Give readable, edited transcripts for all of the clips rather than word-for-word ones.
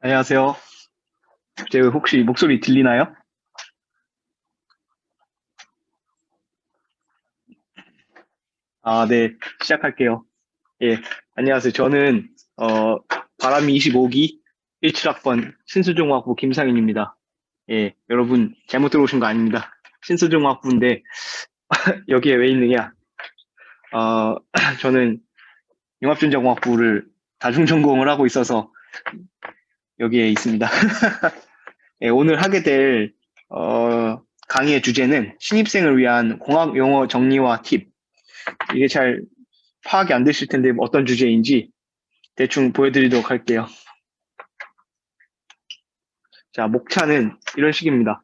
안녕하세요. 제 혹시 목소리 들리나요? 아, 네. 시작할게요. 예. 안녕하세요. 저는, 바람이 25기 17학번 신수종학부 김상인입니다. 예. 여러분, 잘못 들어오신 거 아닙니다. 신수종학부인데, 여기에 왜 있느냐? 어, 저는 융합전자공학부를 다중전공을 하고 있어서 여기에 있습니다. 예, 오늘 하게 될, 강의의 주제는 신입생을 위한 공학 용어 정리와 팁. 이게 잘 파악이 안 되실 텐데 어떤 주제인지 대충 보여드리도록 할게요. 자, 목차는 이런 식입니다.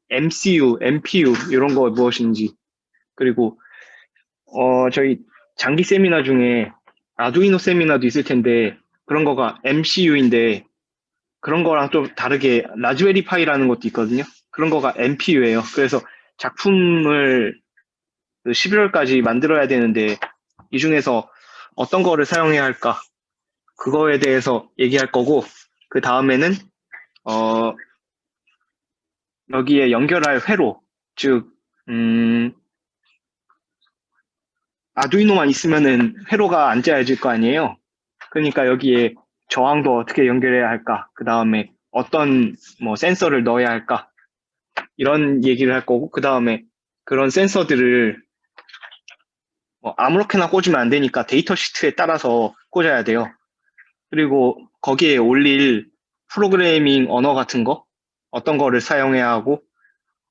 MCU, MPU 이런 거 무엇인지 그리고 저희 장기 세미나 중에 아두이노 세미나도 있을 텐데 그런 거가 MCU인데 그런 거랑 좀 다르게 라즈베리 파이라는 것도 있거든요. 그런 거가 MPU예요. 그래서 작품을 11월까지 만들어야 되는데 이 중에서 어떤 거를 사용해야 할까? 그거에 대해서 얘기할 거고 그 다음에는 어, 여기에 연결할 회로, 즉, 음, 아두이노만 있으면은 회로가 안 짜여질 거 아니에요? 그러니까 여기에 저항도 어떻게 연결해야 할까? 그 다음에 어떤 뭐 센서를 넣어야 할까? 이런 얘기를 할 거고, 그 다음에 그런 센서들을 뭐 아무렇게나 꽂으면 안 되니까 데이터 시트에 따라서 꽂아야 돼요. 그리고 거기에 올릴 프로그래밍 언어 같은 거, 어떤 거를 사용해야 하고,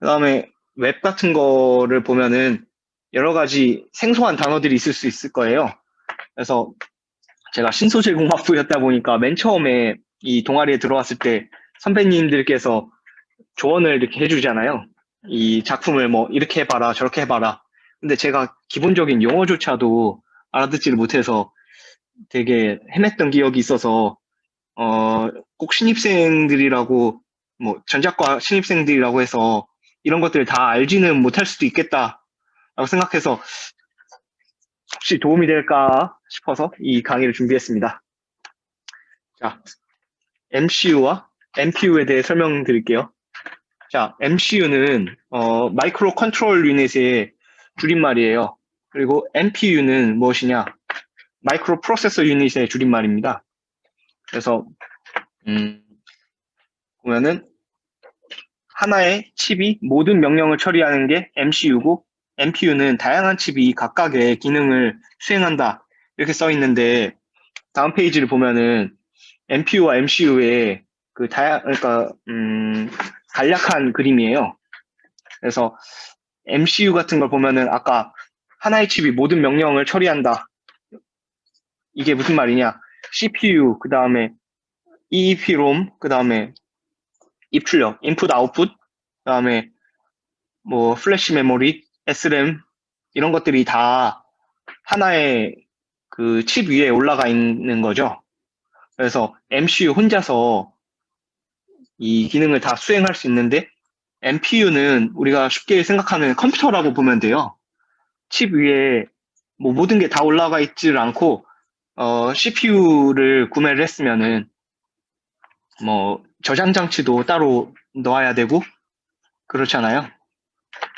그다음에 웹 같은 거를 보면은 여러 가지 생소한 단어들이 있을 수 있을 거예요. 그래서 제가 신소재공학부였다 보니까 맨 처음에 이 동아리에 들어왔을 때 선배님들께서 조언을 이렇게 해주잖아요. 이 작품을 뭐 이렇게 해봐라, 저렇게 해봐라. 근데 제가 기본적인 용어조차도 알아듣지를 못해서 되게 헤맸던 기억이 있어서 꼭 신입생들이라고 뭐 전작과 신입생들이라고 해서 이런 것들을 다 알지는 못할 수도 있겠다라고 생각해서 혹시 도움이 될까 싶어서 이 강의를 준비했습니다. 자, MCU와 MPU에 대해 설명드릴게요. 자, MCU는 마이크로 컨트롤 유닛의 줄임말이에요. 그리고 MPU는 무엇이냐? 마이크로 프로세서 유닛의 줄임말입니다. 그래서 보면은 하나의 칩이 모든 명령을 처리하는 게 MCU고 MPU는 다양한 칩이 각각의 기능을 수행한다. 이렇게 써 있는데 다음 페이지를 보면은 MPU와 MCU의 그러니까 간략한 그림이에요. 그래서 MCU 같은 걸 보면은 아까 하나의 칩이 모든 명령을 처리한다. 이게 무슨 말이냐? CPU, 그 다음에 EEPROM, 그 다음에 입출력, 인풋 아웃풋, 그 다음에 뭐 플래시 메모리, SRAM 이런 것들이 다 하나의 그 칩 위에 올라가 있는 거죠. 그래서 MCU 혼자서 이 기능을 다 수행할 수 있는데 MPU는 우리가 쉽게 생각하는 컴퓨터라고 보면 돼요. 칩 위에 뭐 모든 게 다 올라가 있지를 않고 CPU를 구매를 했으면은 뭐 저장 장치도 따로 넣어야 되고 그렇잖아요.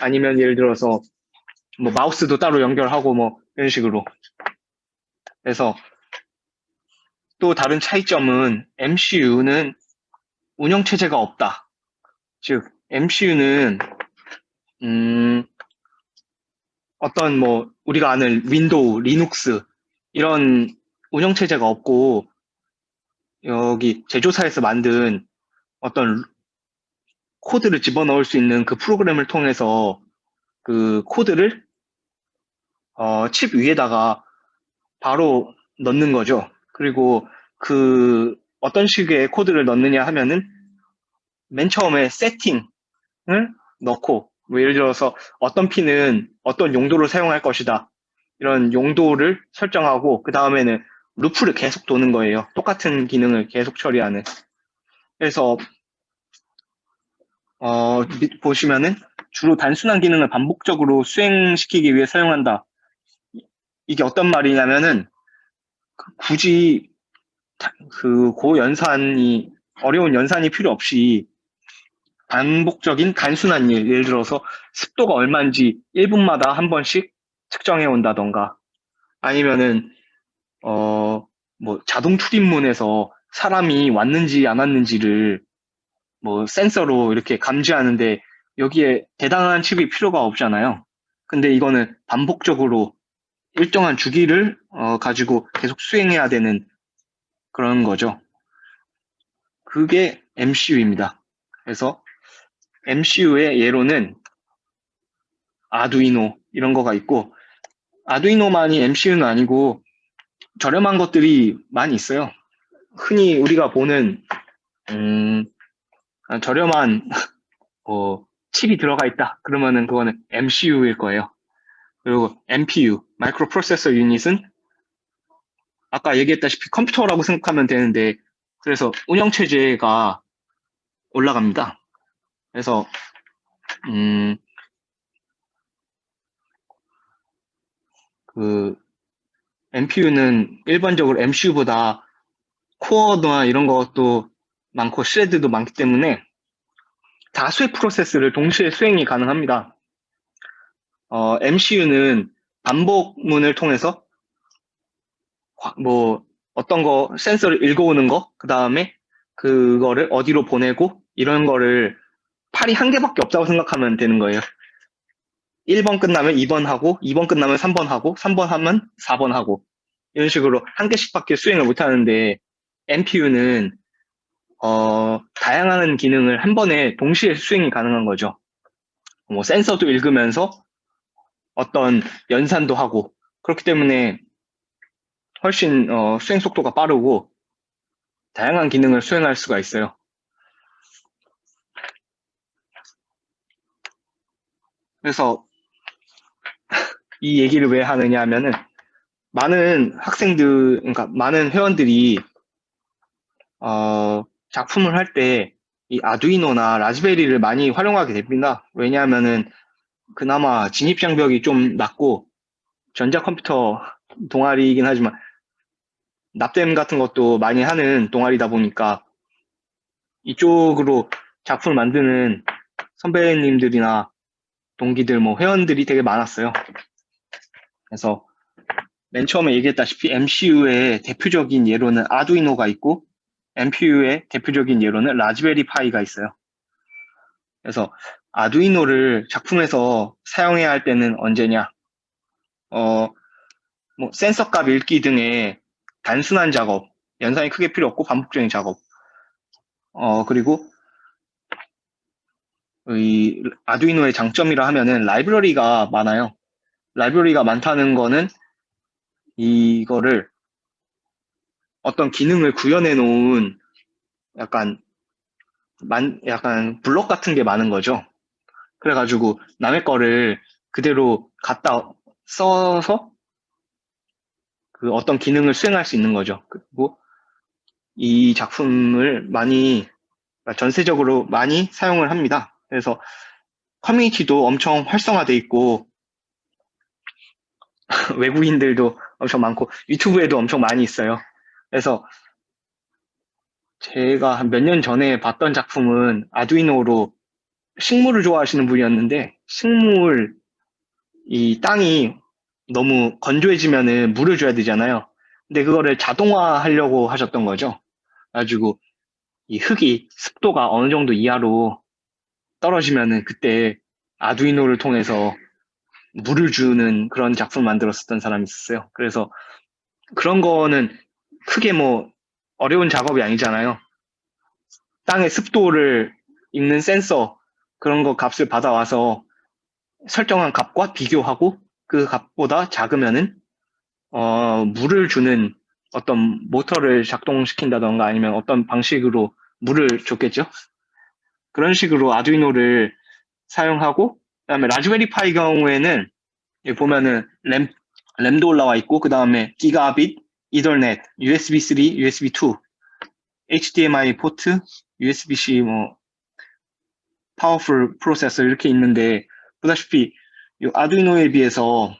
아니면 예를 들어서 뭐 마우스도 따로 연결하고 뭐 이런 식으로. 그래서 또 다른 차이점은 MCU는 운영체제가 없다. 즉, MCU는 어떤 뭐 우리가 아는 윈도우, 리눅스 이런 운영체제가 없고 여기 제조사에서 만든 어떤 코드를 집어넣을 수 있는 그 프로그램을 통해서 그 코드를 칩 위에다가 바로 넣는 거죠. 그리고 그 어떤 식의 코드를 넣느냐 하면은 맨 처음에 세팅을 넣고 뭐 예를 들어서 어떤 핀은 어떤 용도로 사용할 것이다. 이런 용도를 설정하고 그 다음에는 루프를 계속 도는 거예요. 똑같은 기능을 계속 처리하는. 그래서 보시면은 주로 단순한 기능을 반복적으로 수행시키기 위해 사용한다. 이게 어떤 말이냐면은 굳이 그 고연산이 어려운 연산이 필요 없이 반복적인 단순한 일, 예를 들어서 습도가 얼마인지 1분마다 한 번씩 측정해 온다던가 아니면은 뭐 자동 출입문에서 사람이 왔는지 안 왔는지를 뭐 센서로 이렇게 감지하는데 여기에 대단한 칩이 필요가 없잖아요. 근데 이거는 반복적으로 일정한 주기를 가지고 계속 수행해야 되는 그런 거죠. 그게 MCU입니다. 그래서 MCU의 예로는 아두이노 이런 거가 있고 아두이노만이 MCU는 아니고 저렴한 것들이 많이 있어요. 흔히 우리가 보는 저렴한 칩이 들어가 있다. 그러면은 그거는 MCU일 거예요. 그리고 MPU, 마이크로 프로세서 유닛은 아까 얘기했다시피 컴퓨터라고 생각하면 되는데 그래서 운영체제가 올라갑니다. 그래서 그 MPU는 일반적으로 MCU보다 코어나 이런 것도 많고 스레드도 많기 때문에 다수의 프로세스를 동시에 수행이 가능합니다. MCU는 반복문을 통해서 뭐 어떤 거 센서를 읽어오는 거, 그 다음에 그거를 어디로 보내고 이런 거를 팔이 한 개밖에 없다고 생각하면 되는 거예요. 1번 끝나면 2번 하고 2번 끝나면 3번 하고 3번 하면 4번 하고 이런 식으로 한 개씩밖에 수행을 못 하는데 MPU는 다양한 기능을 한 번에 동시에 수행이 가능한 거죠. 뭐 센서도 읽으면서 어떤 연산도 하고 그렇기 때문에 훨씬 수행 속도가 빠르고 다양한 기능을 수행할 수가 있어요. 그래서 이 얘기를 왜 하느냐 하면은 많은 학생들, 그러니까 많은 회원들이 작품을 할 때 이 아두이노나 라즈베리를 많이 활용하게 됩니다. 왜냐하면은 그나마 진입장벽이 좀 낮고 전자컴퓨터 동아리이긴 하지만 납땜 같은 것도 많이 하는 동아리다 보니까 이쪽으로 작품을 만드는 선배님들이나 동기들, 뭐 회원들이 되게 많았어요. 그래서 맨 처음에 얘기했다시피 MCU의 대표적인 예로는 아두이노가 있고 MPU의 대표적인 예로는 라즈베리 파이가 있어요. 그래서 아두이노를 작품에서 사용해야 할 때는 언제냐? 뭐 센서 값 읽기 등의 단순한 작업, 연산이 크게 필요 없고 반복적인 작업. 그리고 이 아두이노의 장점이라 하면은 라이브러리가 많아요. 라이브러리가 많다는 거는 이거를 어떤 기능을 구현해 놓은 약간 블록 같은 게 많은 거죠. 그래가지고 남의 거를 그대로 갖다 써서 그 어떤 기능을 수행할 수 있는 거죠. 그리고 이 작품을 많이 전세적으로 많이 사용을 합니다. 그래서 커뮤니티도 엄청 활성화돼 있고 외국인들도 엄청 많고 유튜브에도 엄청 많이 있어요. 그래서 제가 한 몇 년 전에 봤던 작품은 아두이노로 식물을 좋아하시는 분이었는데 식물 이 땅이 너무 건조해지면은 물을 줘야 되잖아요. 근데 그거를 자동화하려고 하셨던 거죠. 그래가지고 이 흙이 습도가 어느 정도 이하로 떨어지면은 그때 아두이노를 통해서 물을 주는 그런 작품을 만들었었던 사람이 있었어요. 그래서 그런 거는 크게 뭐 어려운 작업이 아니잖아요. 땅의 습도를 읽는 센서 그런 거 값을 받아와서 설정한 값과 비교하고 그 값보다 작으면은 물을 주는 어떤 모터를 작동시킨다던가 아니면 어떤 방식으로 물을 줬겠죠. 그런 식으로 아두이노를 사용하고 그다음에 라즈베리 파이 경우에는 여기 보면은 램도 올라와 있고 그 다음에 기가빗, 이더넷, USB 3, USB 2, HDMI 포트, USB-C 뭐 파워풀 프로세서 이렇게 있는데 보다시피 이 아두이노에 비해서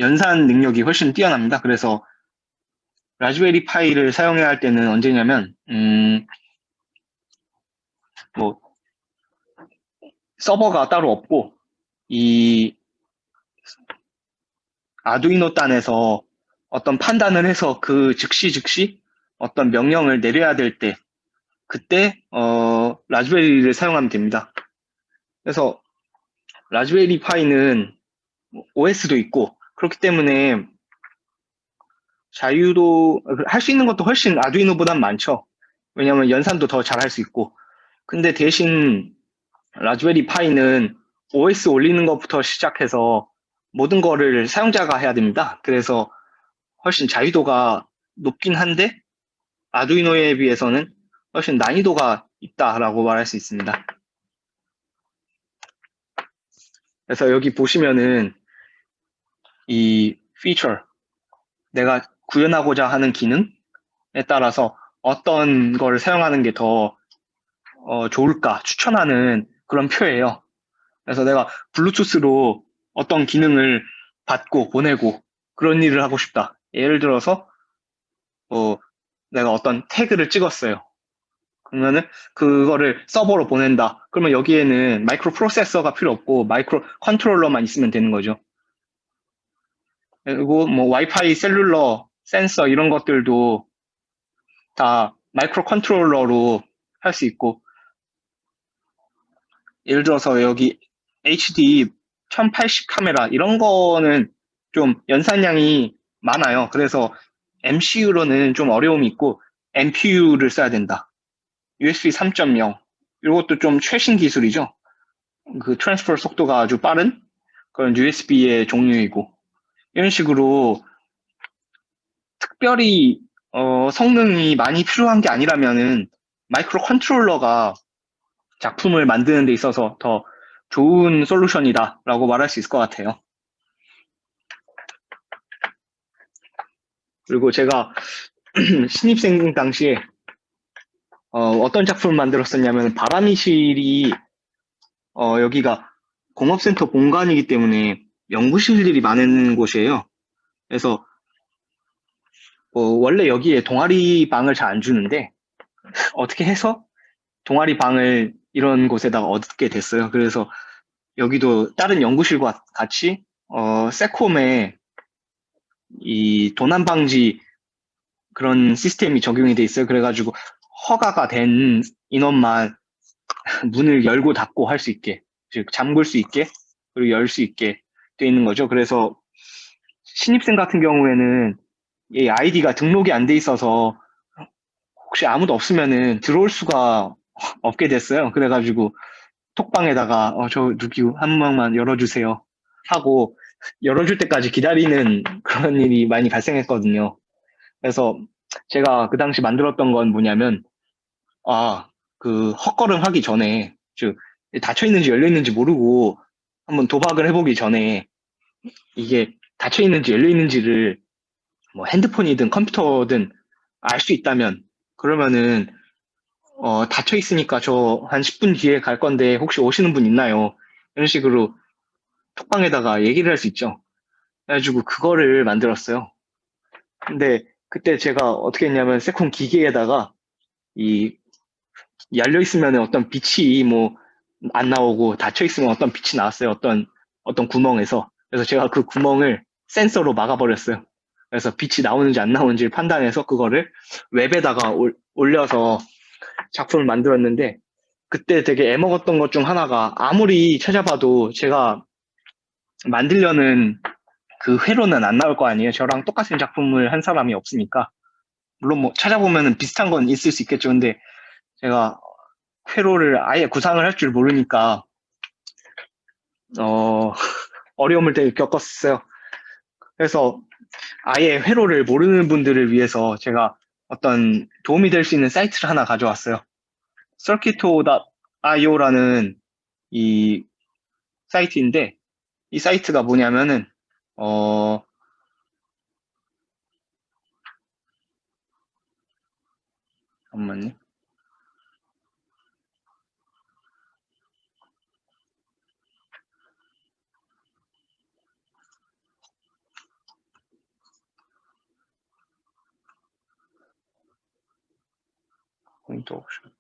연산 능력이 훨씬 뛰어납니다. 그래서 라즈베리 파이를 사용해야 할 때는 언제냐면, 뭐, 서버가 따로 없고, 이 아두이노 단에서 어떤 판단을 해서 그 즉시 어떤 명령을 내려야 될 때, 그때, 라즈베리를 사용하면 됩니다. 그래서 라즈베리 파이는 OS도 있고, 그렇기 때문에 자유도, 할 수 있는 것도 훨씬 아두이노보단 많죠. 왜냐면 연산도 더 잘 할 수 있고. 근데 대신 라즈베리 파이는 OS 올리는 것부터 시작해서 모든 거를 사용자가 해야 됩니다. 그래서 훨씬 자유도가 높긴 한데 아두이노에 비해서는 훨씬 난이도가 있다라고 말할 수 있습니다. 그래서 여기 보시면은 이 피처, 내가 구현하고자 하는 기능에 따라서 어떤 걸 사용하는 게 더 좋을까 추천하는 그런 표예요. 그래서 내가 블루투스로 어떤 기능을 받고 보내고 그런 일을 하고 싶다. 예를 들어서 내가 어떤 태그를 찍었어요. 그러면은 그거를 서버로 보낸다. 그러면 여기에는 마이크로 프로세서가 필요 없고 마이크로 컨트롤러만 있으면 되는 거죠. 그리고 뭐 와이파이, 셀룰러, 센서 이런 것들도 다 마이크로 컨트롤러로 할 수 있고, 예를 들어서 여기 HD 1080 카메라 이런 거는 좀 연산량이 많아요. 그래서 MCU로는 좀 어려움이 있고 NPU를 써야 된다. USB 3.0 이것도 좀 최신 기술이죠. 그 트랜스퍼 속도가 아주 빠른 그런 USB의 종류이고 이런 식으로 특별히 성능이 많이 필요한 게 아니라면은 마이크로 컨트롤러가 작품을 만드는 데 있어서 더 좋은 솔루션이다라고 말할 수 있을 것 같아요. 그리고 제가 신입생 당시에 떤 작품을 만들었었냐면 바람이실이 여기가 공업센터 본관이기 때문에 연구실들이 많은 곳이에요. 그래서 원래 여기에 동아리 방을 잘 안 주는데 어떻게 해서 동아리 방을 이런 곳에다가 얻게 됐어요. 그래서 여기도 다른 연구실과 같이 세콤에 이 도난 방지 그런 시스템이 적용이 돼 있어요. 그래가지고 허가가 된 인원만 문을 열고 닫고 할 수 있게, 즉 잠글 수 있게 그리고 열 수 있게 돼 있는 거죠. 그래서 신입생 같은 경우에는 이 아이디가 등록이 안 돼 있어서 혹시 아무도 없으면은 들어올 수가 없게 됐어요. 그래가지고 톡방에다가 저 누구 한 명만 열어주세요 하고 열어줄 때까지 기다리는 그런 일이 많이 발생했거든요. 그래서 제가 그 당시 만들었던 건 뭐냐면 그 헛걸음 하기 전에 즉 닫혀 있는지 열려 있는지 모르고 한번 도박을 해보기 전에 이게 닫혀 있는지 열려 있는지를 뭐 핸드폰이든 컴퓨터든 알 수 있다면 그러면은 닫혀 있으니까 저 한 10분 뒤에 갈 건데 혹시 오시는 분 있나요? 이런 식으로 톡방에다가 얘기를 할 수 있죠. 그래가지고 그거를 만들었어요. 근데 그때 제가 어떻게 했냐면 세콤 기계에다가 이 열려 있으면 어떤 빛이 뭐 안 나오고 닫혀 있으면 어떤 빛이 나왔어요. 어떤 구멍에서. 그래서 제가 그 구멍을 센서로 막아버렸어요. 그래서 빛이 나오는지 안 나오는지를 판단해서 그거를 웹에다가 올려서 작품을 만들었는데 그때 되게 애먹었던 것 중 하나가 아무리 찾아봐도 제가 만들려는 그 회로는 안 나올 거 아니에요. 저랑 똑같은 작품을 한 사람이 없으니까. 물론 뭐 찾아보면은 비슷한 건 있을 수 있겠죠. 근데 제가 회로를 아예 구상을 할 줄 모르니까 어, 어려움을 되게 겪었어요. 그래서 아예 회로를 모르는 분들을 위해서 제가 어떤 도움이 될 수 있는 사이트를 하나 가져왔어요. circuito.io라는 이 사이트인데 이 사이트가 뭐냐면은 어, 잠깐만요. 포인트 옵션.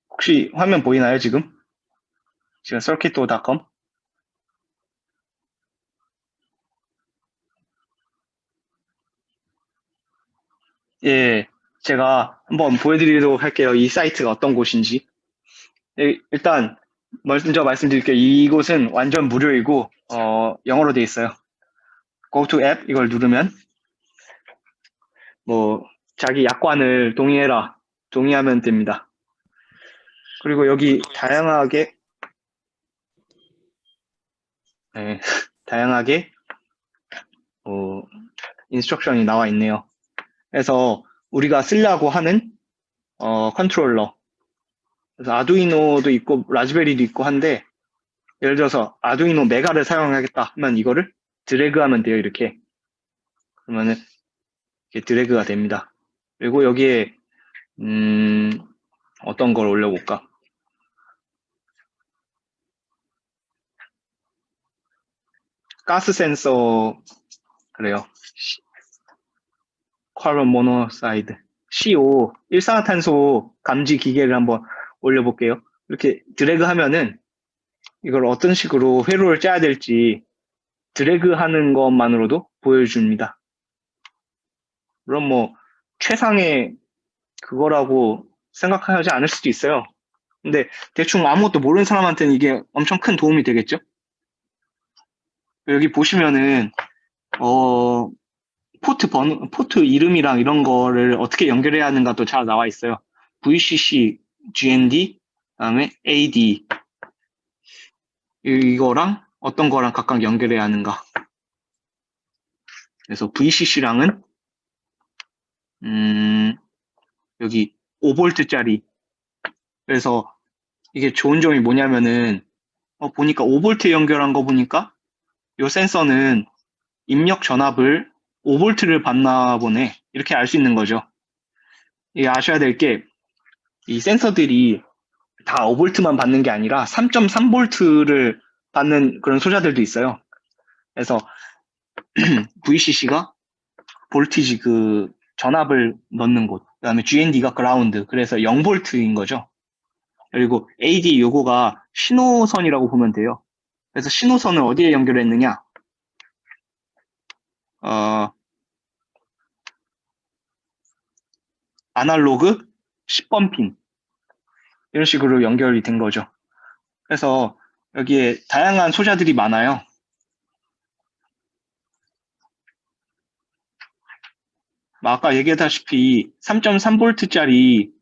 혹시 화면 보이나요, 지금? 지금 circuit도.com? 예, 제가 한번 보여드리도록 할게요. 이 사이트가 어떤 곳인지. 예, 일단 먼저 말씀드릴게요. 이곳은 완전 무료이고 영어로 돼 있어요. Go to app 이걸 누르면 뭐 자기 약관을 동의해라. 동의하면 됩니다. 그리고 여기 다양하게 네, 다양하게 인스트럭션이 나와 있네요. 그래서 우리가 쓰려고 하는 컨트롤러, 그래서 아두이노도 있고 라즈베리도 있고 한데, 예를 들어서 아두이노 메가를 사용하겠다 하면 이거를 드래그하면 돼요. 이렇게 그러면은 이렇게 드래그가 됩니다. 그리고 여기에 어떤 걸 올려볼까? 가스 센서, 그래요. 카본 모노사이드 CO, 일산화탄소 감지 기계를 한번 올려볼게요. 이렇게 드래그 하면은 이걸 어떤 식으로 회로를 짜야 될지 드래그 하는 것만으로도 보여줍니다. 물론 뭐 최상의 그거라고 생각하지 않을 수도 있어요. 근데 대충 아무것도 모르는 사람한테는 이게 엄청 큰 도움이 되겠죠? 여기 보시면은 포트 이름이랑 이런 거를 어떻게 연결해야 하는가도 잘 나와 있어요. VCC, GND, 그다음에 AD 이거랑 어떤 거랑 각각 연결해야 하는가. 그래서 VCC랑은 여기 5V짜리. 그래서 이게 좋은 점이 뭐냐면은 보니까 5V 연결한 거 보니까 이 센서는 입력 전압을 5V를 받나 보네. 이렇게 알 수 있는 거죠. 이게 아셔야 될 게 이 센서들이 다 5V만 받는 게 아니라 3.3V를 받는 그런 소자들도 있어요. 그래서 VCC가 볼티지 그 전압을 넣는 곳, 그 다음에 GND가 그라운드, 그래서 0V인 거죠. 그리고 AD 요거가 신호선이라고 보면 돼요. 그래서 신호선을 어디에 연결했느냐? 아날로그 10번 핀 이런 식으로 연결이 된 거죠. 그래서 여기에 다양한 소자들이 많아요. 아까 얘기했다시피 3.3V짜리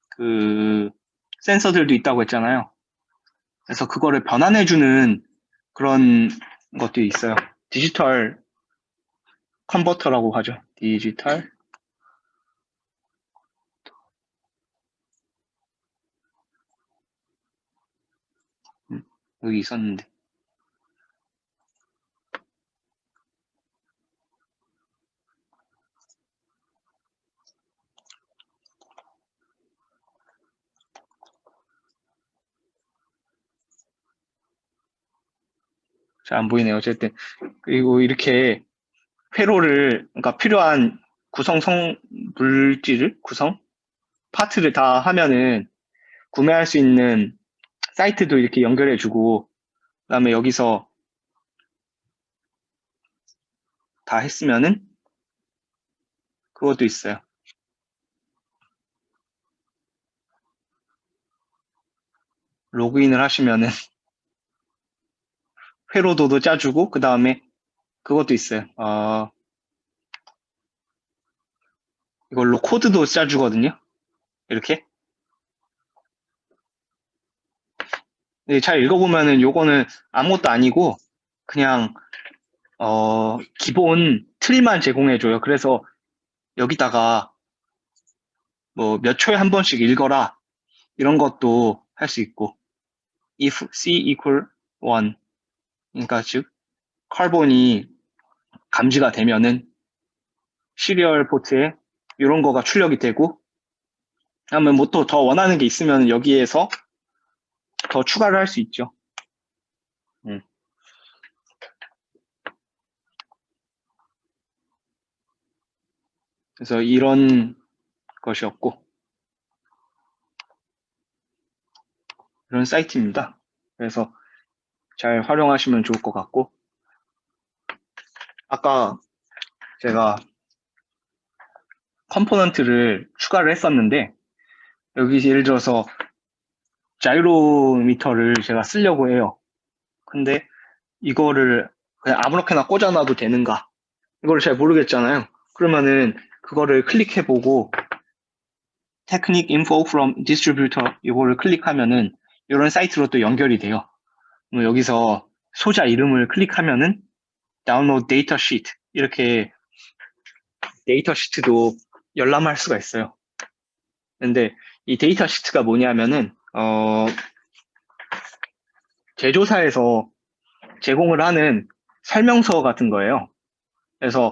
그 센서들도 있다고 했잖아요. 그래서 그거를 변환해주는 그런 것들이 있어요. 디지털 컨버터라고 하죠. 디지털. 여기 있었는데. 잘 안 보이네요. 어쨌든. 그리고 이렇게 회로를, 그러니까 필요한 물질을, 파트를 다 하면은 구매할 수 있는 사이트도 이렇게 연결해주고, 그 다음에 여기서 다 했으면은 그것도 있어요. 로그인을 하시면은 회로도도 짜주고, 그 다음에 그것도 있어요. 이걸로 코드도 짜주거든요. 이렇게. 잘 읽어보면은 요거는 아무것도 아니고 그냥 기본 틀만 제공해줘요. 그래서 여기다가 뭐 몇 초에 한 번씩 읽어라 이런 것도 할 수 있고, if C equal 1, 그러니까 즉 카본이 감지가 되면은 시리얼 포트에 이런 거가 출력이 되고, 그러면 뭐 또 더 원하는 게 있으면 여기에서 더 추가를 할 수 있죠. 그래서 이런 것이었고, 이런 사이트입니다. 그래서 잘 활용하시면 좋을 것 같고, 아까 제가 컴포넌트를 추가를 했었는데, 여기 예를 들어서 자이로미터를 제가 쓰려고 해요. 근데 이거를 그냥 아무렇게나 꽂아놔도 되는가? 이걸 잘 모르겠잖아요. 그러면은 그거를 클릭해보고 Technique Info from Distributor 이거를 클릭하면은 이런 사이트로 또 연결이 돼요. 여기서 소자 이름을 클릭하면은 Download Data Sheet 이렇게 데이터 시트도 열람할 수가 있어요. 근데 이 데이터 시트가 뭐냐면은 제조사에서 제공을 하는 설명서 같은 거예요. 그래서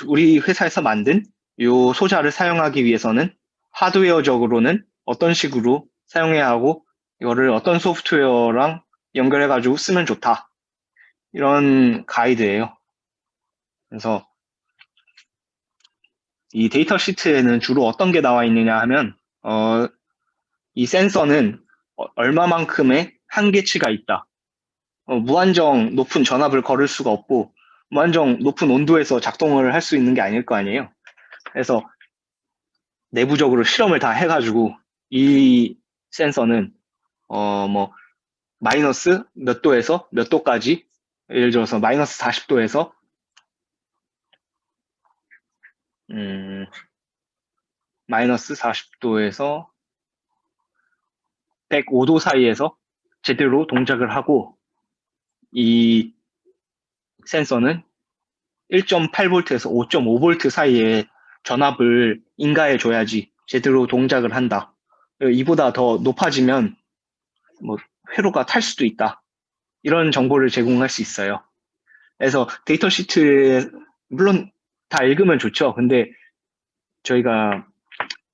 우리 회사에서 만든 이 소자를 사용하기 위해서는 하드웨어적으로는 어떤 식으로 사용해야 하고 이거를 어떤 소프트웨어랑 연결해가지고 쓰면 좋다. 이런 가이드예요. 그래서 이 데이터 시트에는 주로 어떤 게 나와 있느냐 하면 이 센서는 얼마만큼의 한계치가 있다. 무한정 높은 전압을 걸을 수가 없고 무한정 높은 온도에서 작동을 할 수 있는 게 아닐 거 아니에요. 그래서 내부적으로 실험을 다 해가지고 이 센서는 뭐 마이너스 몇 도에서 몇 도까지 예를 들어서 마이너스 40도에서 마이너스 40도에서 105도 사이에서 제대로 동작을 하고 이 센서는 1.8V에서 5.5V 사이에 전압을 인가해 줘야지 제대로 동작을 한다. 이보다 더 높아지면 뭐 회로가 탈 수도 있다. 이런 정보를 제공할 수 있어요. 그래서 데이터 시트에 물론 다 읽으면 좋죠. 근데 저희가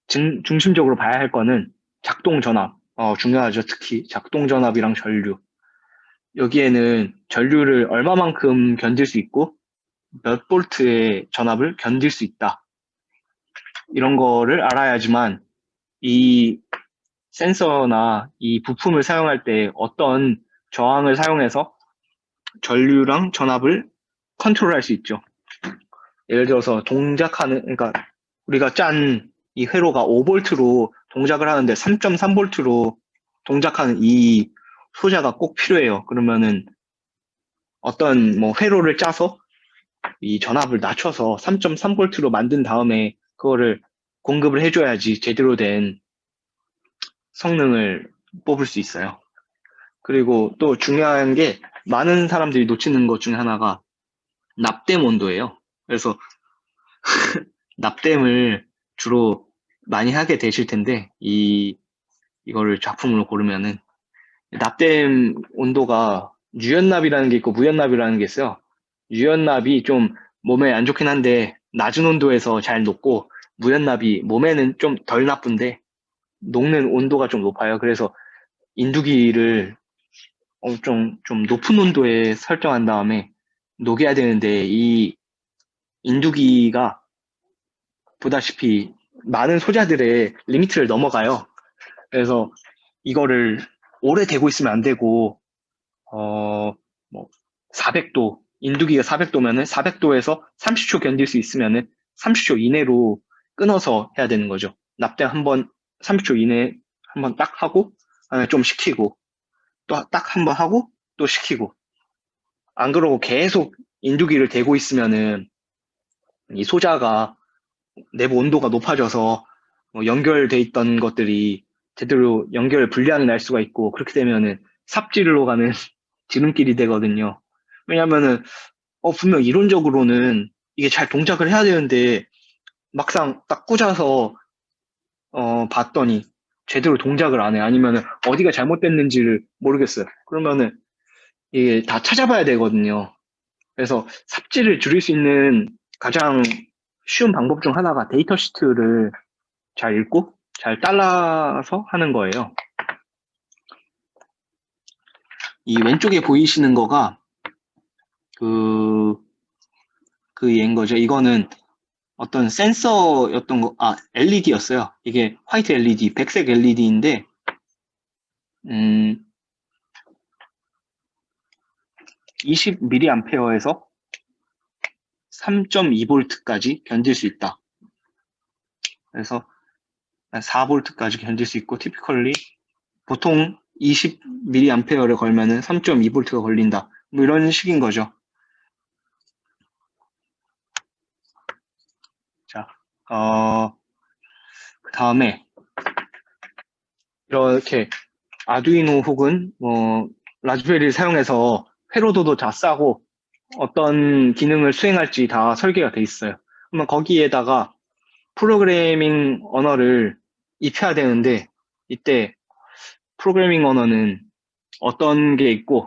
중심적으로 봐야 할 거는 작동 전압, 중요하죠. 특히 작동 전압이랑 전류. 여기에는 전류를 얼마만큼 견딜 수 있고 몇 볼트의 전압을 견딜 수 있다. 이런 거를 알아야지만 이 센서나 이 부품을 사용할 때 어떤 저항을 사용해서 전류랑 전압을 컨트롤할 수 있죠. 예를 들어서 그러니까 우리가 짠 이 회로가 5볼트로 동작을 하는데 3.3볼트로 동작하는 이 소자가 꼭 필요해요. 그러면은 어떤 뭐 회로를 짜서 이 전압을 낮춰서 3.3볼트로 만든 다음에 그거를 공급을 해줘야지 제대로 된 성능을 뽑을 수 있어요. 그리고 또 중요한 게 많은 사람들이 놓치는 것 중에 하나가 납땜 온도예요. 그래서 납땜을 주로 많이 하게 되실 텐데 이거를 작품으로 고르면은 납땜 온도가 유연납이라는 게 있고 무연납이라는 게 있어요. 유연납이 좀 몸에 안 좋긴 한데 낮은 온도에서 잘 녹고 무연납이 몸에는 좀 덜 나쁜데 녹는 온도가 좀 높아요. 그래서 인두기를 좀 높은 온도에 설정한 다음에 녹여야 되는데 이 인두기가 보다시피 많은 소자들의 리미트를 넘어가요. 그래서 이거를 오래 대고 있으면 안 되고 뭐 400도 인두기가 400도면은 400도에서 30초 견딜 수 있으면은 30초 이내로 끊어서 해야 되는 거죠. 납땜 한번 30초 이내에 한번 딱 하고 좀 식히고 또 딱 한번 하고 또 식히고 안 그러고 계속 인두기를 대고 있으면은 이 소자가 내부 온도가 높아져서 연결돼 있던 것들이 제대로 연결 불량이 날 수가 있고 그렇게 되면은 삽질로 가는 지름길이 되거든요. 왜냐면은 분명 이론적으로는 이게 잘 동작을 해야 되는데 막상 딱 꽂아서 봤더니 제대로 동작을 안 해. 아니면은 어디가 잘못됐는지를 모르겠어요. 그러면은 이게 다 찾아봐야 되거든요. 그래서 삽질을 줄일 수 있는 가장 쉬운 방법 중 하나가 데이터 시트를 잘 읽고 잘 따라서 하는 거예요. 이 왼쪽에 보이시는 거가 그 얘인 거죠. 이거는 어떤 센서였던 거, LED였어요. 이게 화이트 LED, 백색 LED인데, 20mA에서 3.2V까지 견딜 수 있다. 그래서 4V까지 견딜 수 있고, 티피컬리 보통 20mA를 걸면은 3.2V가 걸린다. 뭐 이런 식인 거죠. 자, 그 다음에 이렇게 아두이노 혹은 뭐 라즈베리를 사용해서 회로도도 다 싸고 어떤 기능을 수행할지 다 설계가 돼 있어요. 그러면 거기에다가 프로그래밍 언어를 입혀야 되는데 이때 프로그래밍 언어는 어떤 게 있고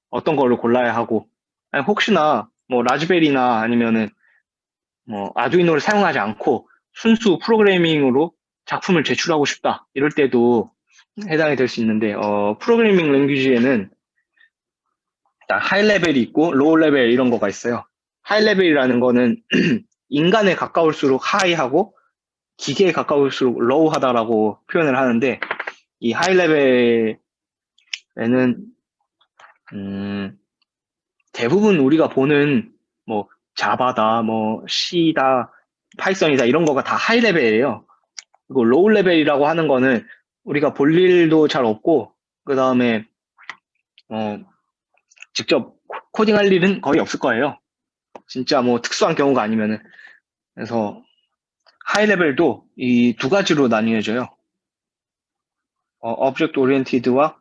어떤 거를 골라야 하고 아니, 혹시나 뭐 라즈베리나 아니면은 뭐 아두이노를 사용하지 않고 순수 프로그래밍으로 작품을 제출하고 싶다 이럴 때도 해당이 될 수 있는데 프로그래밍 랭귀지에는 하이 레벨이 있고 로우 레벨 이런 거가 있어요. 하이 레벨이라는 거는 인간에 가까울수록 하이하고 기계에 가까울수록 로우하다라고 표현을 하는데 이 하이 레벨에는 대부분 우리가 보는 뭐 자바다, 뭐 C다, 파이썬이다 이런 거가 다 하이 레벨이에요. 그리고 로우 레벨이라고 하는 거는 우리가 볼 일도 잘 없고 그 다음에 직접 코딩할 일은 거의 없을 거예요. 진짜 뭐 특수한 경우가 아니면은. 그래서 하이 레벨도 이 두 가지로 나뉘어져요. Object Oriented와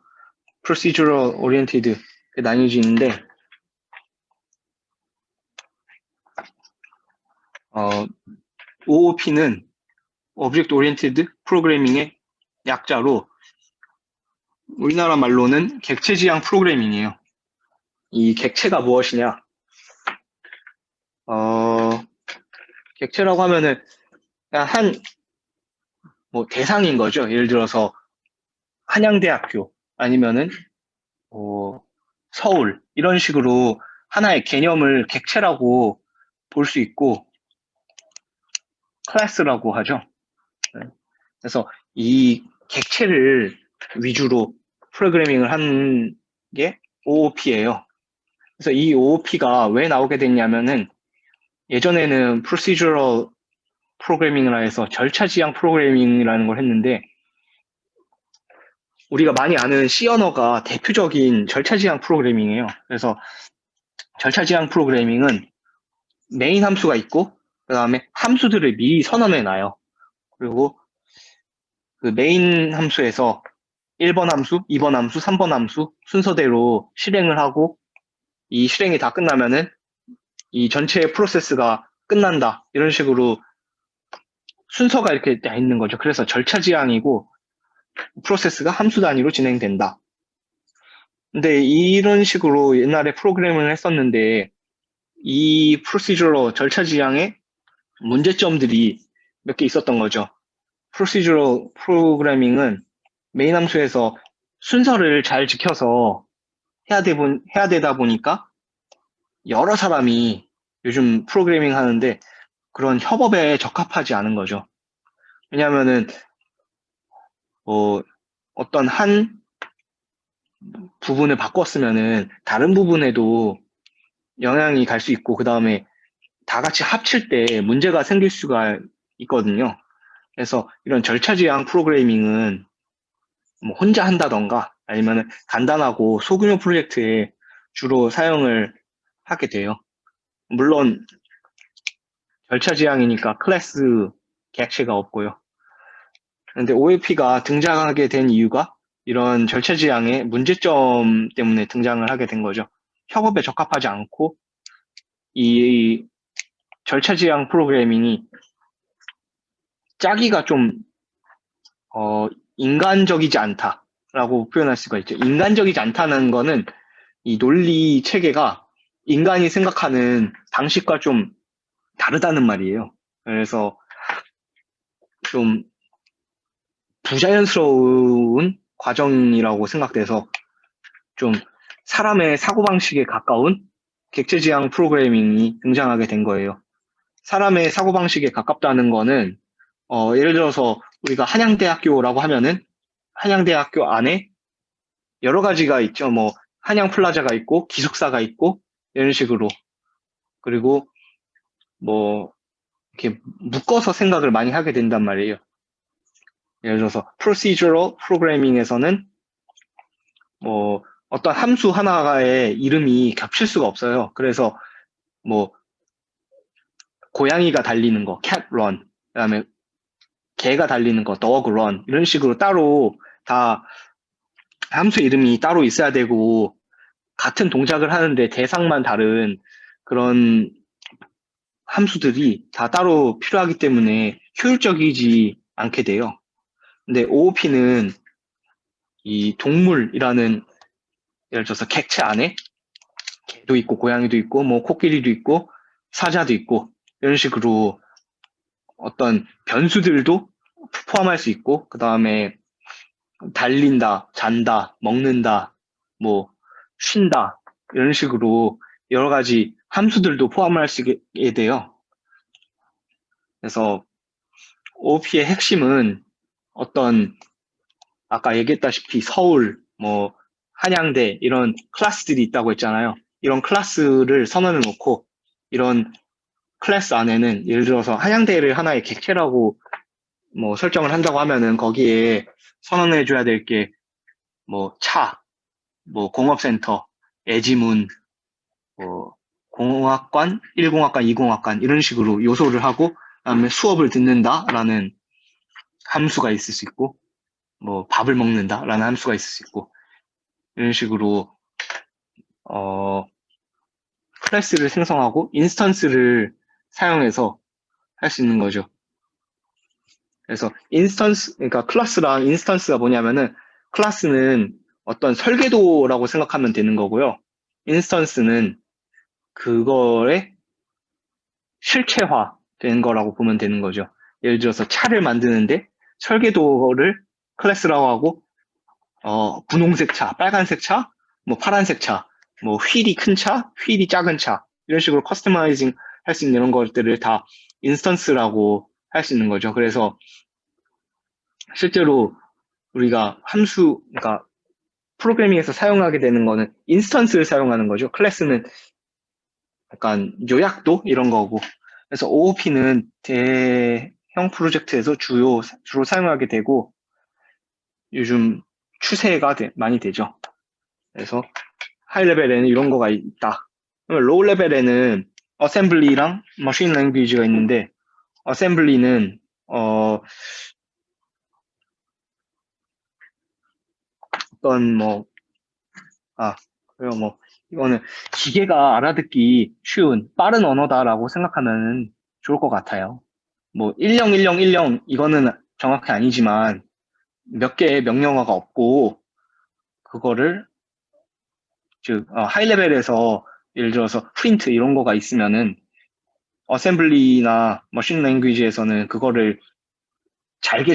Procedural Oriented 나뉘어지는데 OOP는 Object Oriented Programming의 약자로 우리나라 말로는 객체 지향 프로그래밍이에요. 이 객체가 무엇이냐? 객체라고 하면은 그냥 뭐 대상인 거죠. 예를 들어서 한양대학교 아니면은 서울 이런 식으로 하나의 개념을 객체라고 볼 수 있고 클래스라고 하죠. 그래서 이 객체를 위주로 프로그래밍을 한 게 OOP예요. 그래서 이 OOP가 왜 나오게 됐냐면은 예전에는 procedural 프로그래밍이라 해서 절차 지향 프로그래밍이라는 걸 했는데 우리가 많이 아는 C 언어가 대표적인 절차 지향 프로그래밍이에요. 그래서 절차 지향 프로그래밍은 메인 함수가 있고 그 다음에 함수들을 미리 선언해 놔요. 그리고 그 메인 함수에서 1번 함수, 2번 함수, 3번 함수 순서대로 실행을 하고 이 실행이 다 끝나면은 이 전체 프로세스가 끝난다. 이런 식으로 순서가 이렇게 돼 있는 거죠. 그래서 절차 지향이고 프로세스가 함수 단위로 진행된다. 근데 이런 식으로 옛날에 프로그래밍을 했었는데 이 프로시저로 절차 지향에 문제점들이 몇 개 있었던 거죠. 프로시저럴 프로그래밍은 메인 함수에서 순서를 잘 지켜서 해야 되다 보니까 여러 사람이 요즘 프로그래밍 하는데 그런 협업에 적합하지 않은 거죠. 왜냐하면은 뭐 어떤 한 부분을 바꿨으면은 다른 부분에도 영향이 갈 수 있고 그 다음에 다 같이 합칠 때 문제가 생길 수가 있거든요. 그래서 이런 절차 지향 프로그래밍은 뭐 혼자 한다던가 아니면 간단하고 소규모 프로젝트에 주로 사용을 하게 돼요. 물론 절차 지향이니까 클래스 객체가 없고요. 근데 OLP가 등장하게 된 이유가 이런 절차 지향의 문제점 때문에 등장을 하게 된 거죠. 협업에 적합하지 않고 이 절차 지향 프로그래밍이 짜기가 좀 인간적이지 않다라고 표현할 수가 있죠. 인간적이지 않다는 거는 이 논리 체계가 인간이 생각하는 방식과 좀 다르다는 말이에요. 그래서 좀 부자연스러운 과정이라고 생각돼서 좀 사람의 사고방식에 가까운 객체지향 프로그래밍이 등장하게 된 거예요. 사람의 사고방식에 가깝다는 거는 예를 들어서 우리가 한양대학교라고 하면은 한양대학교 안에 여러 가지가 있죠. 뭐 한양플라자가 있고 기숙사가 있고 이런 식으로 그리고 뭐 이렇게 묶어서 생각을 많이 하게 된단 말이에요. 예를 들어서 procedural programming에서는 뭐 어떤 함수 하나의 이름이 겹칠 수가 없어요. 그래서 뭐 고양이가 달리는 거 cat run 그다음에 개가 달리는 거 dog run 이런 식으로 따로 다 함수 이름이 따로 있어야 되고 같은 동작을 하는데 대상만 다른 그런 함수들이 다 따로 필요하기 때문에 효율적이지 않게 돼요. 근데 OOP는 이 동물이라는 예를 들어서 객체 안에 개도 있고 고양이도 있고 뭐 코끼리도 있고 사자도 있고 이런 식으로 어떤 변수들도 포함할 수 있고 그 다음에 달린다, 잔다, 먹는다, 뭐 쉰다 이런 식으로 여러 가지 함수들도 포함할 수 있게 돼요. 그래서 OOP의 핵심은 어떤 아까 얘기했다시피 서울, 뭐 한양대 이런 클래스들이 있다고 했잖아요. 이런 클래스를 선언해 놓고 이런 클래스 안에는 예를 들어서 한양대를 하나의 객체라고 뭐 설정을 한다고 하면은 거기에 선언해 줘야 될 게 뭐 차, 뭐 공업센터, 애지문, 뭐 공학관, 1공학관, 2공학관 이런 식으로 요소를 하고 그다음에 수업을 듣는다라는 함수가 있을 수 있고 뭐 밥을 먹는다라는 함수가 있을 수 있고 이런 식으로 클래스를 생성하고 인스턴스를 사용해서 할 수 있는 거죠. 그래서 인스턴스 그러니까 클래스랑 인스턴스가 뭐냐면은 클래스는 어떤 설계도라고 생각하면 되는 거고요. 인스턴스는 그거의 실체화된 거라고 보면 되는 거죠. 예를 들어서 차를 만드는데 설계도를 클래스라고 하고 분홍색 차, 빨간색 차, 뭐 파란색 차, 뭐 휠이 큰 차, 휠이 작은 차 이런 식으로 커스터마이징 할 수 있는 이런 것들을 다 인스턴스라고 할 수 있는 거죠. 그래서 실제로 우리가 그러니까 프로그래밍에서 사용하게 되는 거는 인스턴스를 사용하는 거죠. 클래스는 약간 요약도 이런 거고. 그래서 OOP는 대형 프로젝트에서 주로 사용하게 되고 요즘 추세가 많이 되죠. 그래서 하이 레벨에는 이런 거가 있다. 로우 레벨에는 어셈블리랑 머신 랭귀지가 있는데 어셈블리는 어떤 그래요 뭐 이거는 기계가 알아듣기 쉬운 빠른 언어다라고 생각하면 좋을 것 같아요. 뭐 101010 이거는 정확히 아니지만 몇 개의 명령어가 없고 그거를 즉 하이 레벨에서 예를 들어서 프린트 이런 거가 있으면은 어셈블리나 머신 랭귀지에서는 그거를 잘게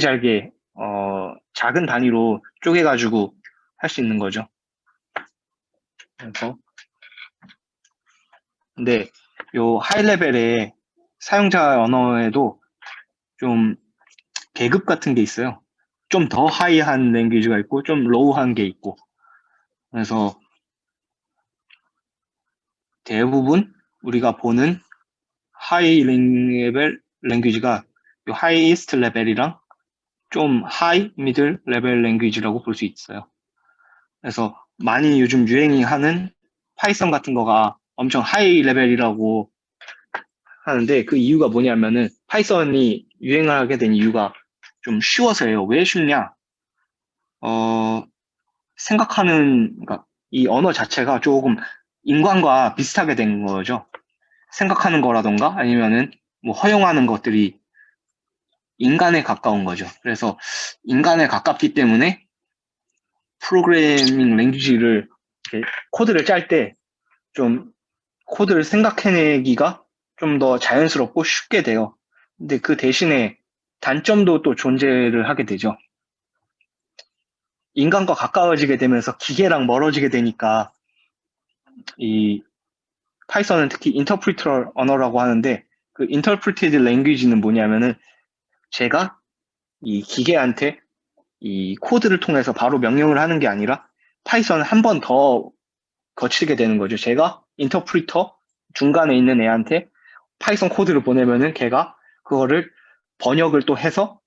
작은 단위로 쪼개가지고 할 수 있는 거죠. 그래서 근데 요 하이 레벨의 사용자 언어에도 좀 계급 같은 게 있어요. 좀 더 하이한 랭귀지가 있고 좀 로우한 게 있고 그래서 대부분 우리가 보는 하이 레벨 랭귀지가 요 하이스트 레벨이랑 좀 하이 미들 레벨 랭귀지라고 볼 수 있어요. 그래서 많이 요즘 유행이 하는 파이썬 같은 거가 엄청 하이 레벨이라고 하는데 그 이유가 뭐냐면은 파이썬이 유행을 하게 된 이유가 좀 쉬워서예요. 왜 쉽냐? 어, 그러니까 이 언어 자체가 조금 인간과 비슷하게 된 거죠. 생각하는 거라던가 아니면은 뭐 허용하는 것들이 인간에 가까운 거죠. 그래서 인간에 가깝기 때문에 프로그래밍 랭귀지를 코드를 짤 때 좀 코드를 생각해내기가 좀 더 자연스럽고 쉽게 돼요. 근데 그 대신에 단점도 또 존재를 하게 되죠. 인간과 가까워지게 되면서 기계랑 멀어지게 되니까 이 파이썬은 특히 인터프리터 언어라고 하는데 그 인터프리티드 랭귀지는 뭐냐면은 제가 이 기계한테 이 코드를 통해서 바로 명령을 하는 게 아니라 파이썬을 한 번 더 거치게 되는 거죠. 제가 인터프리터 중간에 있는 애한테 파이썬 코드를 보내면은 걔가 그거를 번역을 또 해서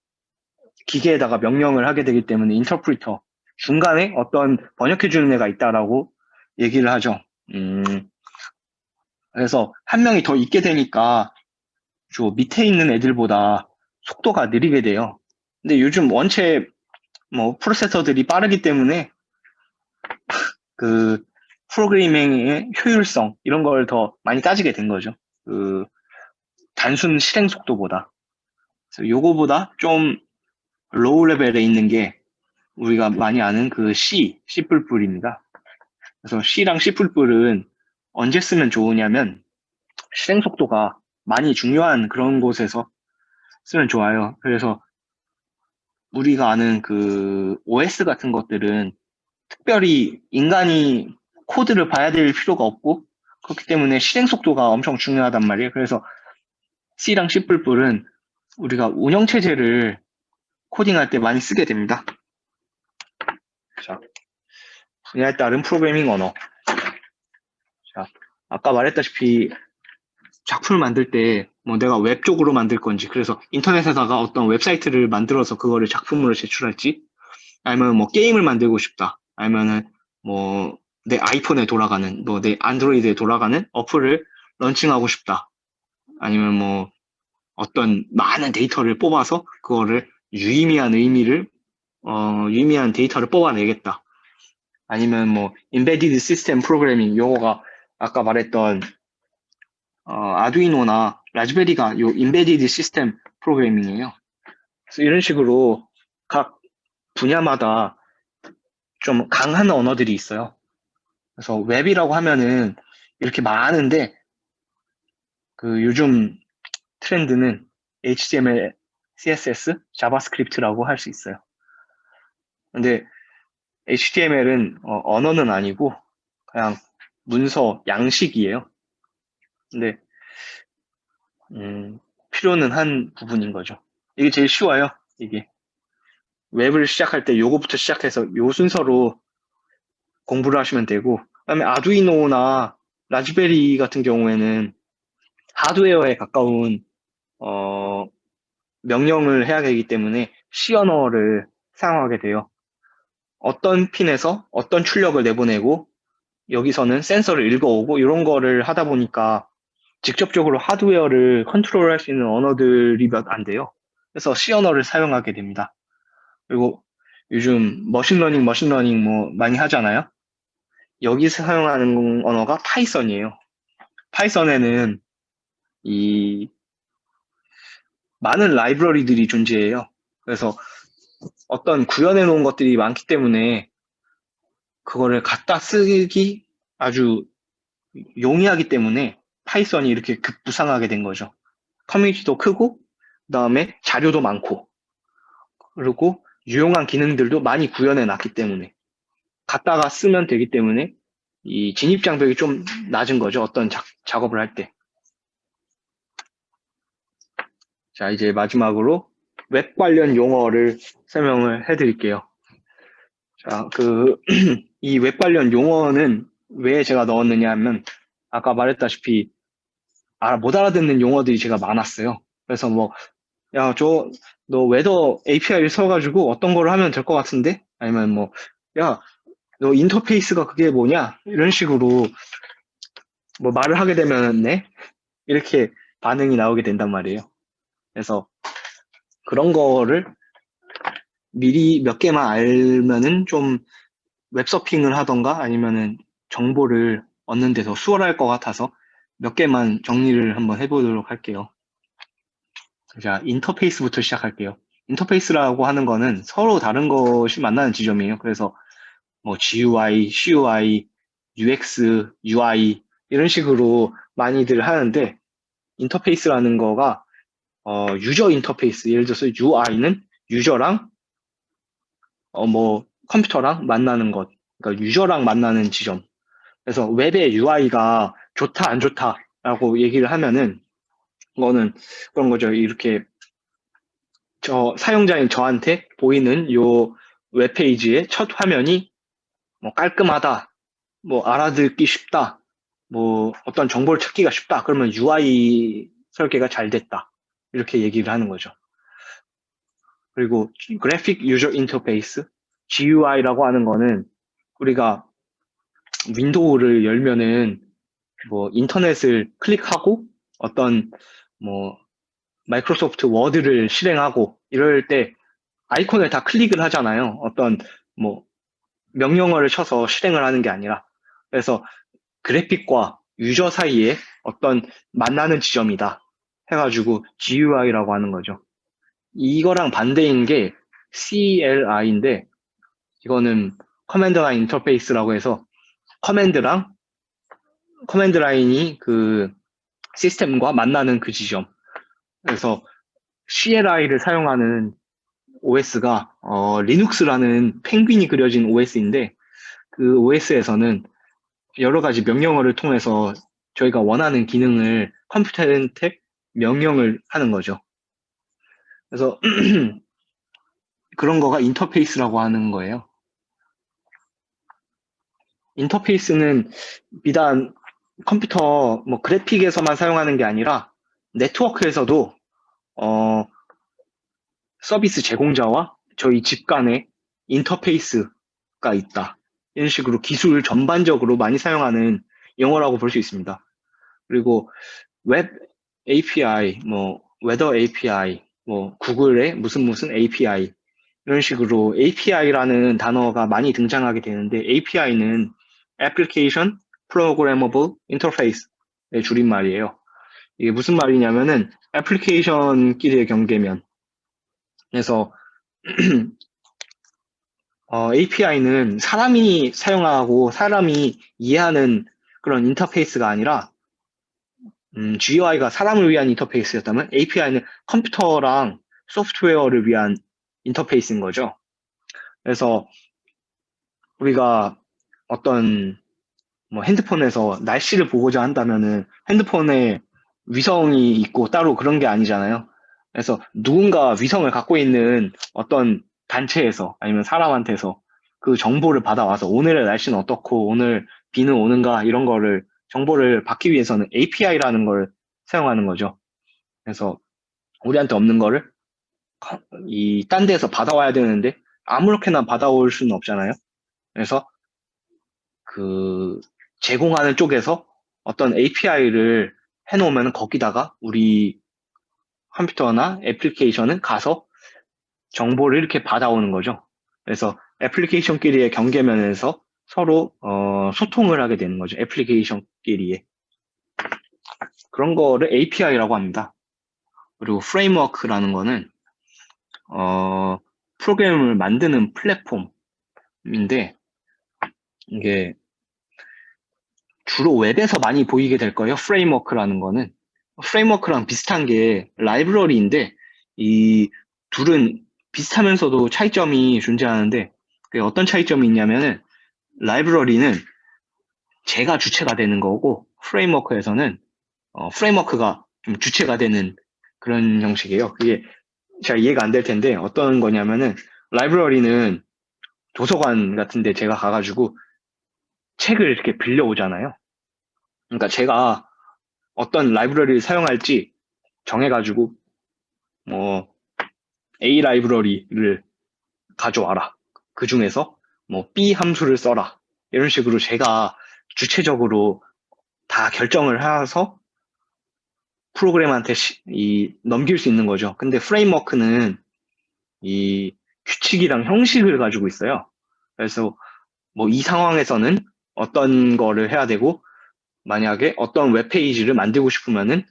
기계에다가 명령을 하게 되기 때문에 인터프리터 중간에 어떤 번역해주는 애가 있다라고 얘기를 하죠. 그래서 한 명이 더 있게 되니까 저 밑에 있는 애들보다 속도가 느리게 돼요. 근데 요즘 원체 뭐 프로세서들이 빠르기 때문에 그 프로그래밍의 효율성 이런 걸 더 많이 따지게 된 거죠. 그 단순 실행 속도보다. 그래서 요거보다 좀 로우 레벨에 있는 게 우리가 많이 아는 그 C++입니다. 그래서 C랑 C++은 언제 쓰면 좋으냐면 실행 속도가 많이 중요한 그런 곳에서 쓰면 좋아요. 그래서 우리가 아는 그 OS 같은 것들은 특별히 인간이 코드를 봐야 될 필요가 없고 그렇기 때문에 실행 속도가 엄청 중요하단 말이에요. 그래서 C랑 C++은 우리가 운영체제를 코딩할 때 많이 쓰게 됩니다. 자, 분야에 따른 프로그래밍 언어. 자, 아까 말했다시피 작품을 만들 때 뭐 내가 웹 쪽으로 만들 건지 그래서 인터넷에다가 어떤 웹사이트를 만들어서 그거를 작품으로 제출할지 아니면 뭐 게임을 만들고 싶다 아니면은 뭐 내 아이폰에 돌아가는 뭐 내 안드로이드에 돌아가는 어플을 런칭하고 싶다 아니면 뭐 어떤 많은 데이터를 뽑아서 그거를 유의미한 의미를 유의미한 데이터를 뽑아내겠다 아니면 뭐 인베디드 시스템 프로그래밍 요거가 아까 말했던 아두이노나 라즈베리가 요 인베디드 시스템 프로그래밍이에요. 그래서 이런 식으로 각 분야마다 좀 강한 언어들이 있어요. 그래서 웹이라고 하면은 이렇게 많은데 그 요즘 트렌드는 HTML, CSS, 자바스크립트라고 할 수 있어요. 근데 HTML은 언어는 아니고 그냥 문서 양식이에요. 근데 필요는 한 부분인 거죠. 이게 제일 쉬워요. 이게 웹을 시작할 때 요거부터 시작해서 요 순서로 공부를 하시면 되고 그다음에 아두이노나 라즈베리 같은 경우에는 하드웨어에 가까운 어, 명령을 해야 되기 때문에 C 언어를 사용하게 돼요. 어떤 핀에서 어떤 출력을 내보내고 여기서는 센서를 읽어오고 이런 거를 하다 보니까 직접적으로 하드웨어를 컨트롤할 수 있는 언어들이 몇 안 돼요. 그래서 C 언어를 사용하게 됩니다. 그리고 요즘 머신러닝 뭐 많이 하잖아요. 여기서 사용하는 언어가 파이썬이에요. 파이썬에는 이 많은 라이브러리들이 존재해요. 그래서 어떤 구현해 놓은 것들이 많기 때문에 그거를 갖다 쓰기 아주 용이하기 때문에 파이썬이 이렇게 급부상하게 된 거죠. 커뮤니티도 크고, 그 다음에 자료도 많고, 그리고 유용한 기능들도 많이 구현해 놨기 때문에 갖다가 쓰면 되기 때문에 이 진입 장벽이 좀 낮은 거죠. 어떤 작업을 할 때. 자, 이제 마지막으로 웹 관련 용어를 설명을 해드릴게요. 자, 이 웹 관련 용어는 왜 제가 넣었느냐 하면, 아까 말했다시피, 못 알아듣는 용어들이 제가 많았어요. 그래서 뭐, 야, 너 웨더 API를 써가지고 어떤 걸 하면 될 것 같은데? 아니면 뭐, 야, 너 인터페이스가 그게 뭐냐? 이런 식으로 뭐 말을 하게 되면, 네? 이렇게 반응이 나오게 된단 말이에요. 그래서 그런 거를 미리 몇 개만 알면은 좀 웹서핑을 하던가 아니면은 정보를 얻는 데 더 수월할 것 같아서 몇 개만 정리를 한번 해보도록 할게요. 자, 인터페이스부터 시작할게요. 인터페이스라고 하는 거는 서로 다른 것이 만나는 지점이에요. 그래서 뭐 GUI, CUI, UX, UI 이런 식으로 많이들 하는데 인터페이스라는 거가 유저 인터페이스, 예를 들어서 UI는 유저랑 뭐 컴퓨터랑 만나는 것, 그러니까 유저랑 만나는 지점. 그래서 웹의 UI가 좋다 안 좋다라고 얘기를 하면은 그거는 그런 거죠. 이렇게 사용자인 저한테 보이는 요 웹페이지의 첫 화면이 뭐 깔끔하다, 뭐 알아듣기 쉽다, 뭐 어떤 정보를 찾기가 쉽다. 그러면 UI 설계가 잘 됐다. 이렇게 얘기를 하는 거죠. 그리고 그래픽 유저 인터페이스, GUI라고 하는 거는 우리가 윈도우를 열면은 뭐 인터넷을 클릭하고 어떤 뭐 마이크로소프트 워드를 실행하고 이럴 때 아이콘을 다 클릭을 하잖아요. 어떤 뭐 명령어를 쳐서 실행을 하는 게 아니라. 그래서 그래픽과 유저 사이에 어떤 만나는 지점이다 해가지고 GUI라고 하는 거죠. 이거랑 반대인 게 CLI인데 이거는 커맨드 라인 인터페이스라고 해서 커맨드랑 커맨드 라인이 그 시스템과 만나는 그 지점. 그래서 CLI를 사용하는 OS가 리눅스라는 펭귄이 그려진 OS인데 그 OS에서는 여러 가지 명령어를 통해서 저희가 원하는 기능을 컴퓨터한테 명령을 하는 거죠. 그래서 그런 거가 인터페이스라고 하는 거예요. 인터페이스는 비단 컴퓨터 뭐 그래픽에서만 사용하는 게 아니라 네트워크에서도 어, 서비스 제공자와 저희 집 간에 인터페이스가 있다. 이런 식으로 기술 전반적으로 많이 사용하는 용어라고 볼 수 있습니다. 그리고 웹 API, 뭐 웨더 API, 뭐 구글의 무슨 무슨 API 이런 식으로 API라는 단어가 많이 등장하게 되는데 API는 Application Programmable Interface의 줄임말이에요. 이게 무슨 말이냐면은 애플리케이션끼리의 경계면. 그래서 API는 사람이 사용하고 사람이 이해하는 그런 인터페이스가 아니라 GUI가 사람을 위한 인터페이스였다면 API는 컴퓨터랑 소프트웨어를 위한 인터페이스인 거죠. 그래서 우리가 어떤 뭐 핸드폰에서 날씨를 보고자 한다면은 핸드폰에 위성이 있고 따로 그런 게 아니잖아요. 그래서 누군가 위성을 갖고 있는 어떤 단체에서 아니면 사람한테서 그 정보를 받아와서 오늘의 날씨는 어떻고 오늘 비는 오는가 이런 거를 정보를 받기 위해서는 API라는 걸 사용하는 거죠. 그래서 우리한테 없는 거를 이 딴 데에서 받아와야 되는데 아무렇게나 받아올 수는 없잖아요. 그래서 그 제공하는 쪽에서 어떤 API를 해놓으면 거기다가 우리 컴퓨터나 애플리케이션은 가서 정보를 이렇게 받아오는 거죠. 그래서 애플리케이션끼리의 경계면에서 서로 소통을 하게 되는 거죠. 애플리케이션끼리의. 그런 거를 API라고 합니다. 그리고 프레임워크라는 거는 프로그램을 만드는 플랫폼인데 이게 주로 웹에서 많이 보이게 될 거예요. 프레임워크라는 거는. 프레임워크랑 비슷한 게 라이브러리인데 이 둘은 비슷하면서도 차이점이 존재하는데 그게 어떤 차이점이 있냐면은 라이브러리는 제가 주체가 되는 거고 프레임워크에서는 프레임워크가 좀 주체가 되는 그런 형식이에요. 그게 잘 이해가 안 될 텐데 어떤 거냐면은 라이브러리는 도서관 같은데 제가 가가지고 책을 이렇게 빌려오잖아요. 그러니까 제가 어떤 라이브러리를 사용할지 정해가지고 뭐 A 라이브러리를 가져와라. 그 중에서 뭐 B 함수를 써라. 이런 식으로 제가 주체적으로 다 결정을 해서 프로그램한테 넘길 수 있는 거죠. 근데 프레임워크는 이 규칙이랑 형식을 가지고 있어요. 그래서 뭐 이 상황에서는 어떤 거를 해야 되고 만약에 어떤 웹페이지를 만들고 싶으면은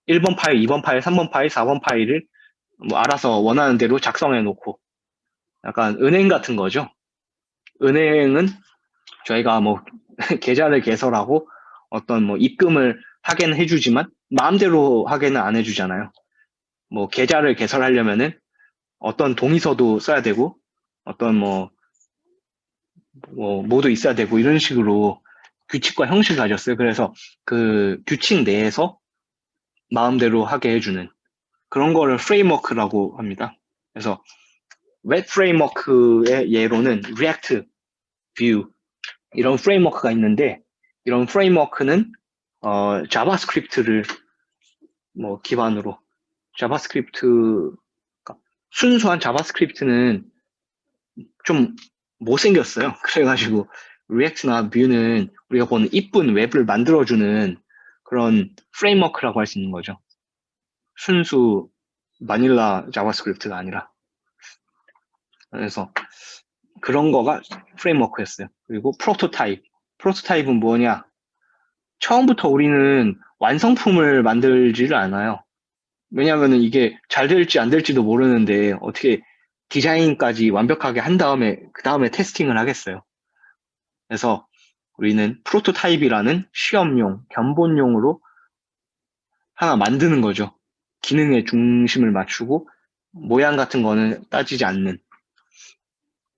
1번 파일, 2번 파일, 3번 파일, 4번 파일을 뭐 알아서 원하는 대로 작성해 놓고 약간 은행 같은 거죠. 은행은 저희가 뭐 계좌를 개설하고 어떤 뭐 입금을 하게는 해주지만 마음대로 하게는 안 해주잖아요. 뭐 계좌를 개설하려면은 어떤 동의서도 써야 되고 어떤 뭐도 있어야 되고 이런 식으로 규칙과 형식을 가졌어요. 그래서 그 규칙 내에서 마음대로 하게 해주는 그런 거를 프레임워크라고 합니다. 그래서 웹 프레임워크의 예로는 React, Vue 이런 프레임워크가 있는데 이런 프레임워크는 자바스크립트를 뭐 기반으로 자바스크립트 순수한 자바스크립트는 좀 못생겼어요. 그래가지고 리액트나 뷰는 우리가 보는 이쁜 웹을 만들어주는 그런 프레임워크라고 할 수 있는 거죠. 순수 바닐라 자바스크립트가 아니라. 그래서 그런 거가 프레임워크였어요. 그리고 프로토타입. 프로토타입은 뭐냐? 처음부터 우리는 완성품을 만들지를 않아요. 왜냐하면 이게 잘 될지 안 될지도 모르는데 어떻게 디자인까지 완벽하게 한 다음에 그 다음에 테스팅을 하겠어요. 그래서 우리는 프로토타입이라는 시험용, 견본용으로 하나 만드는 거죠. 기능에 중심을 맞추고 모양 같은 거는 따지지 않는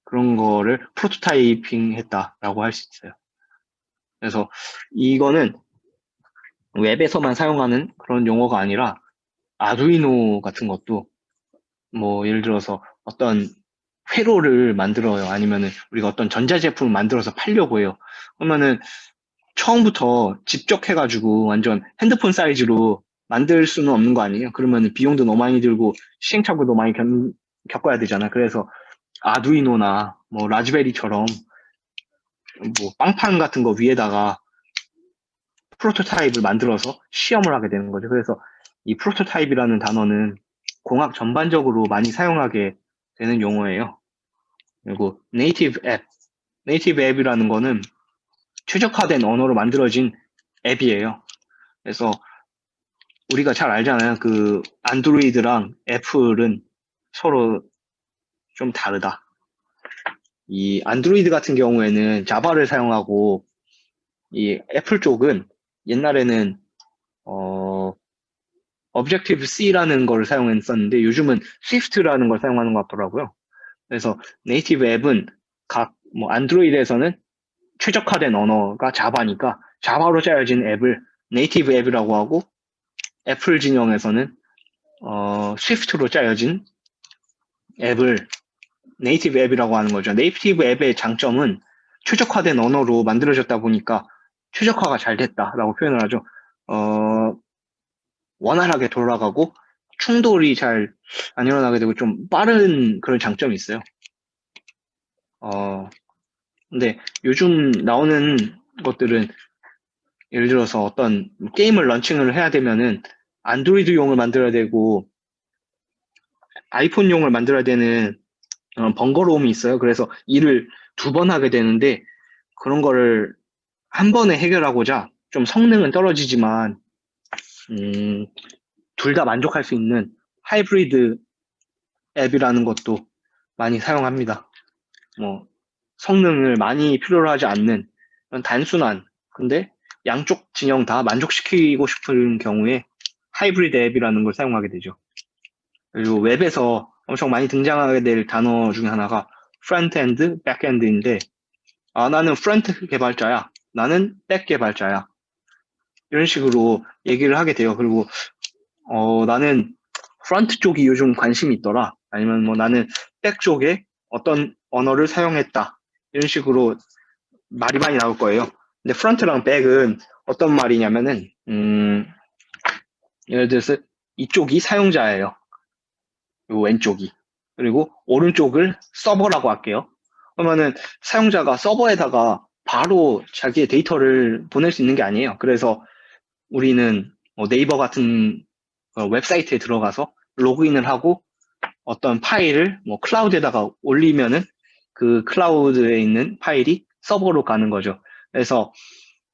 그런 거를 프로토타이핑 했다라고 할 수 있어요. 그래서 이거는 웹에서만 사용하는 그런 용어가 아니라 아두이노 같은 것도 뭐 예를 들어서 어떤 회로를 만들어요. 아니면은 우리가 어떤 전자제품을 만들어서 팔려고 해요. 그러면은 처음부터 직접 해가지고 완전 핸드폰 사이즈로 만들 수는 없는 거 아니에요? 그러면 비용도 너무 많이 들고 시행착오도 많이 겪어야 되잖아. 그래서 아두이노나 뭐 라즈베리처럼 뭐 빵판 같은 거 위에다가 프로토타입을 만들어서 시험을 하게 되는 거죠. 그래서 이 프로토타입이라는 단어는 공학 전반적으로 많이 사용하게 되는 용어예요. 그리고 네이티브 앱이라는 거는 최적화된 언어로 만들어진 앱이에요. 그래서 우리가 잘 알잖아요. 그 안드로이드랑 애플은 서로 좀 다르다. 이 안드로이드 같은 경우에는 자바를 사용하고 이 애플 쪽은 옛날에는 Objective C라는 걸 사용했었는데 요즘은 Swift라는 걸 사용하는 것 같더라고요. 그래서 네이티브 앱은 각 뭐 안드로이드에서는 최적화된 언어가 자바니까 자바로 짜여진 앱을 네이티브 앱이라고 하고 애플 진영에서는 스위프트로 짜여진 앱을 네이티브 앱이라고 하는 거죠. 네이티브 앱의 장점은 최적화된 언어로 만들어졌다 보니까 최적화가 잘 됐다라고 표현을 하죠. 원활하게 돌아가고 충돌이 잘 안 일어나게 되고 좀 빠른 그런 장점이 있어요. 근데 요즘 나오는 것들은 예를 들어서 어떤 게임을 런칭을 해야 되면은 안드로이드용을 만들어야 되고 아이폰용을 만들어야 되는 번거로움이 있어요. 그래서 일을 2번 하게 되는데 그런 거를 한 번에 해결하고자 좀 성능은 떨어지지만 둘 다 만족할 수 있는 하이브리드 앱이라는 것도 많이 사용합니다. 뭐 성능을 많이 필요로 하지 않는 단순한 근데 양쪽 진영 다 만족시키고 싶은 경우에 하이브리드 앱이라는 걸 사용하게 되죠. 그리고 웹에서 엄청 많이 등장하게 될 단어 중에 하나가 프론트엔드, 백엔드인데 나는 프론트 개발자야. 나는 백 개발자야. 이런 식으로 얘기를 하게 돼요. 그리고 나는 프론트 쪽이 요즘 관심이 있더라. 아니면 뭐 나는 백 쪽에 어떤 언어를 사용했다. 이런 식으로 말이 많이 나올 거예요. 근데 프론트랑 백은 어떤 말이냐면은 예를 들어서 이쪽이 사용자예요. 요 왼쪽이. 그리고 오른쪽을 서버라고 할게요. 그러면은 사용자가 서버에다가 바로 자기의 데이터를 보낼 수 있는 게 아니에요. 그래서 우리는 뭐 네이버 같은 웹사이트에 들어가서 로그인을 하고 어떤 파일을 뭐 클라우드에다가 올리면은 그 클라우드에 있는 파일이 서버로 가는 거죠. 그래서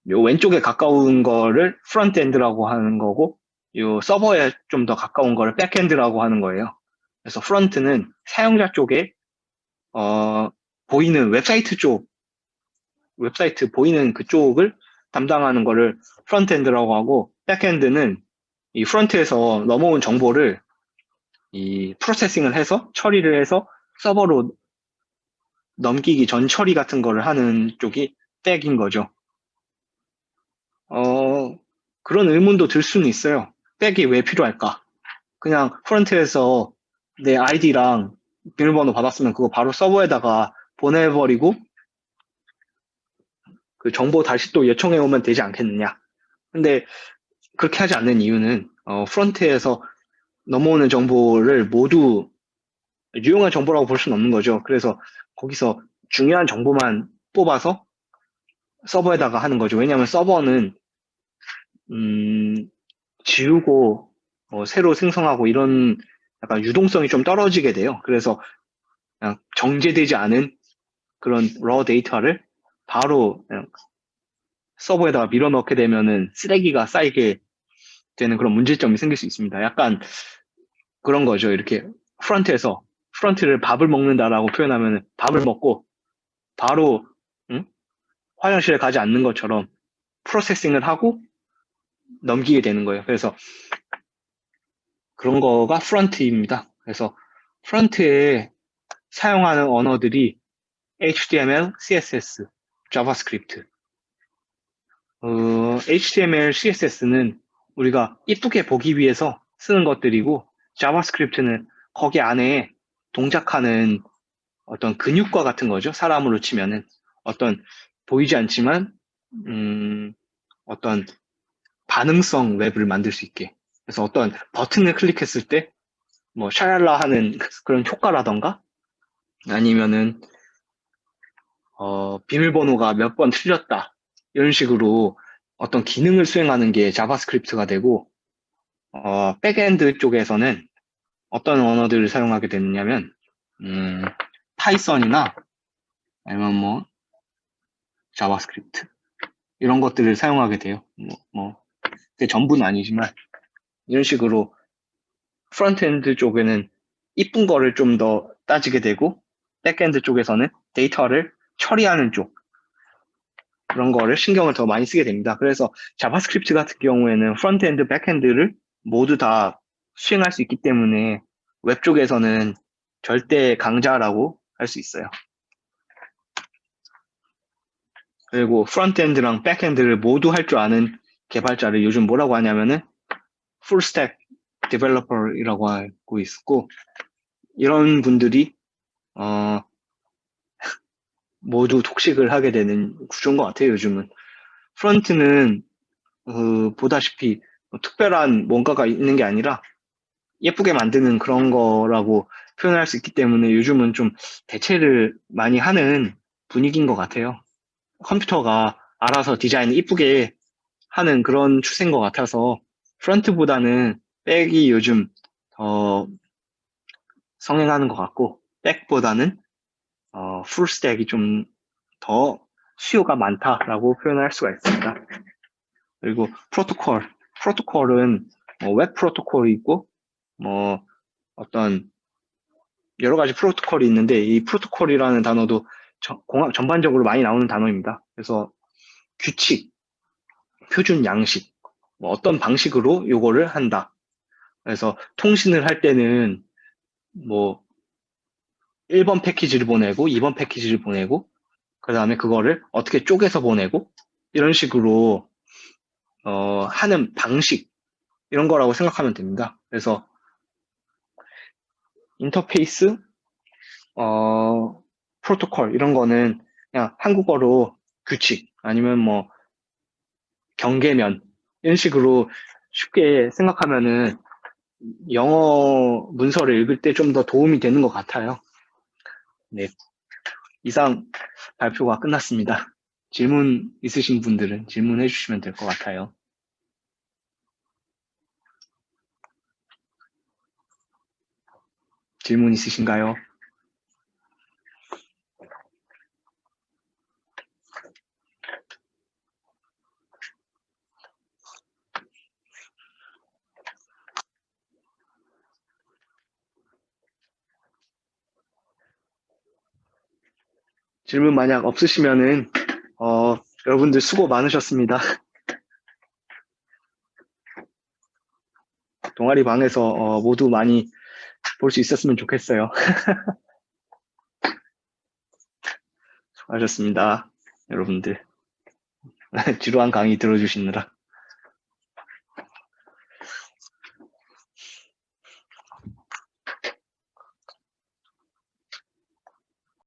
요 왼쪽에 가까운 거를 프론트엔드라고 하는 거고 요 서버에 좀 더 가까운 거를 백엔드라고 하는 거예요. 그래서 프론트는 사용자 쪽에 보이는 웹사이트 보이는 그쪽을 담당하는 거를 프론트엔드라고 하고, 백엔드는 이 프론트에서 넘어온 정보를 이 프로세싱을 해서 처리를 해서 서버로 넘기기 전 처리 같은 거를 하는 쪽이 백인 거죠. 그런 의문도 들 수는 있어요. 백이 왜 필요할까? 그냥 프론트에서 내 아이디랑 비밀번호 받았으면 그거 바로 서버에다가 보내버리고 그 정보 다시 또 요청해 오면 되지 않겠느냐. 근데 그렇게 하지 않는 이유는 프론트에서 넘어오는 정보를 모두 유용한 정보라고 볼 수는 없는 거죠. 그래서 거기서 중요한 정보만 뽑아서 서버에다가 하는 거죠. 왜냐하면 서버는 지우고 새로 생성하고 이런 약간 유동성이 좀 떨어지게 돼요. 그래서 그냥 정제되지 않은 그런 raw 데이터를 바로 그냥 서버에다가 밀어넣게 되면은 쓰레기가 쌓이게 되는 그런 문제점이 생길 수 있습니다. 약간 그런 거죠. 이렇게 프런트를 밥을 먹는다라고 표현하면 밥을 먹고 바로 응? 화장실에 가지 않는 것처럼 프로세싱을 하고 넘기게 되는 거예요. 그래서 그런 거가 프런트입니다. 그래서 프런트에 사용하는 언어들이 HTML, CSS, 자바스크립트. HTML, CSS는 우리가 이쁘게 보기 위해서 쓰는 것들이고, 자바스크립트는 거기 안에 동작하는 어떤 근육과 같은 거죠. 사람으로 치면은 어떤 보이지 않지만 어떤 반응성 웹을 만들 수 있게. 그래서 어떤 버튼을 클릭했을 때 뭐 샤랄라 하는 그런 효과라던가 아니면은 비밀번호가 몇 번 틀렸다 이런 식으로 어떤 기능을 수행하는 게 자바스크립트가 되고, 백엔드 쪽에서는 어떤 언어들을 사용하게 되느냐면 파이썬이나 아니면 뭐 자바스크립트 이런 것들을 사용하게 돼요. 그게 전부는 아니지만 이런 식으로 프론트엔드 쪽에는 이쁜 거를 좀 더 따지게 되고, 백엔드 쪽에서는 데이터를 처리하는 쪽 그런 거를 신경을 더 많이 쓰게 됩니다. 그래서 자바스크립트 같은 경우에는 프론트엔드, 백엔드를 모두 다 수행할 수 있기 때문에 웹 쪽에서는 절대 강자라고 할 수 있어요. 그리고 프론트엔드랑 백엔드를 모두 할 줄 아는 개발자를 요즘 뭐라고 하냐면은 풀스택 디벨로퍼이라고 하고 있고, 이런 분들이 모두 독식을 하게 되는 구조인 것 같아요. 요즘은 프론트는 보다시피 특별한 뭔가가 있는 게 아니라 예쁘게 만드는 그런 거라고 표현할 수 있기 때문에 요즘은 좀 대체를 많이 하는 분위기인 것 같아요. 컴퓨터가 알아서 디자인 이쁘게 하는 그런 추세인 것 같아서 프론트보다는 백이 요즘 더 성행하는 것 같고, 백보다는 풀스택이 좀 더 수요가 많다라고 표현할 수가 있습니다. 그리고 프로토콜은 웹 프로토콜이 있고 뭐 어떤 여러 가지 프로토콜이 있는데, 이 프로토콜이라는 단어도 전반적으로 많이 나오는 단어입니다. 그래서 규칙, 표준 양식, 뭐 어떤 방식으로 요거를 한다. 그래서 통신을 할 때는 뭐 1번 패키지를 보내고 2번 패키지를 보내고 그 다음에 그거를 어떻게 쪼개서 보내고 이런 식으로 하는 방식 이런 거라고 생각하면 됩니다. 그래서 인터페이스, 프로토콜 이런 거는 그냥 한국어로 규칙 아니면 뭐 경계면 이런 식으로 쉽게 생각하면은 영어 문서를 읽을 때 좀 더 도움이 되는 것 같아요. 네, 이상 발표가 끝났습니다. 질문 있으신 분들은 질문해 주시면 될 것 같아요. 질문 있으신가요? 질문 만약 없으시면은, 여러분들 수고 많으셨습니다. 동아리 방에서 모두 많이 볼 수 있었으면 좋겠어요. 수고하셨습니다. 여러분들. 지루한 강의 들어주시느라.